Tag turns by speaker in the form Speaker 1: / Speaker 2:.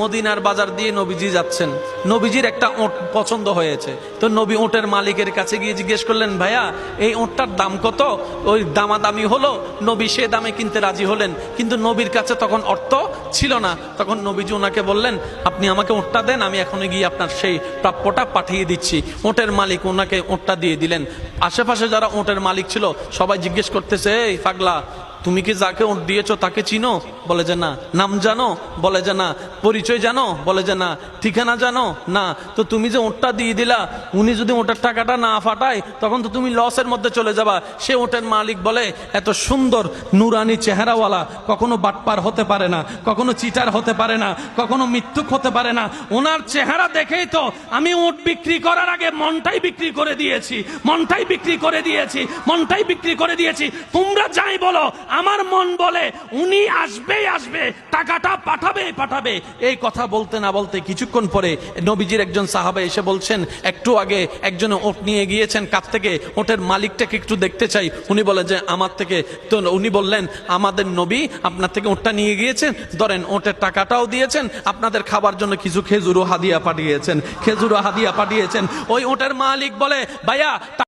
Speaker 1: মদিনার বাজার দিয়ে নবীজি যাচ্ছেন, নবীজির একটা ওট পছন্দ হয়েছে। তো নবী ওটের মালিকের কাছে গিয়ে জিজ্ঞেস করলেন, ভাইয়া এই ওটটার দাম কত? ওই দামাদামি হলো, নবী সে দামে কিনতে রাজি হলেন, কিন্তু নবীর কাছে তখন অর্থ ছিল না। তখন নবীজি ওনাকে বললেন, আপনি আমাকে ওটটা দেন, আমি এখনই গিয়ে আপনার সেই প্রাপ্যটা পাঠিয়ে দিচ্ছি। ওটের মালিক ওনাকে ওটটা দিয়ে দিলেন। আশেপাশে যারা ওটের মালিক ছিল সবাই জিজ্ঞেস করতেছে, এই পাগলা, তুমি কি যাকে ওট দিয়েছো তাকে চিনো? বলে যে না। নাম জানো? বলে যে না। পরিচয় জানো? বলে যে না। ঠিকানা জানো? না। তো তুমি যে ওটটা দিয়ে দিলা, উনি যদি ওটার টাকাটা না ফাটায় তখন তো তুমি লসের মধ্যে চলে যাবা। সে ওটের মালিক বলে, এত সুন্দর নুরানি চেহারাওয়ালা কখনো বাটপার হতে পারে না, কখনো চিটার হতে পারে না, কখনো মৃত্যুক হতে পারে না। ওনার চেহারা দেখেই তো আমি ওট বিক্রি করার আগে মনটাই বিক্রি করে দিয়েছি, মনটাই বিক্রি করে দিয়েছি, মনটাই বিক্রি করে দিয়েছি। তোমরা যাই বলো, আমার মন বলে উনি আসবেই আসবে, টাকাটা পাঠাবেই পাঠাবে। এই কথা বলতে না বলতে কিছুক্ষণ পরে নবীজির একজন সাহাবা এসে বলছেন, একটু আগে একজন ওট নিয়ে গিয়েছেন, কাছ থেকে ওটের মালিকটাকে একটু দেখতে চাই। উনি বলে যে আমার থেকে। তো উনি বললেন, আমাদের নবী আপনার থেকে ওটটা নিয়ে গিয়েছেন, ধরেন ওটের টাকাটাও দিয়েছেন, আপনাদের খাবার জন্য কিছু খেজুরও হাদিয়া পাঠিয়েছেন, খেজুরও হাদিয়া পাঠিয়েছেন। ওই ওটের মালিক বলে, ভাইয়া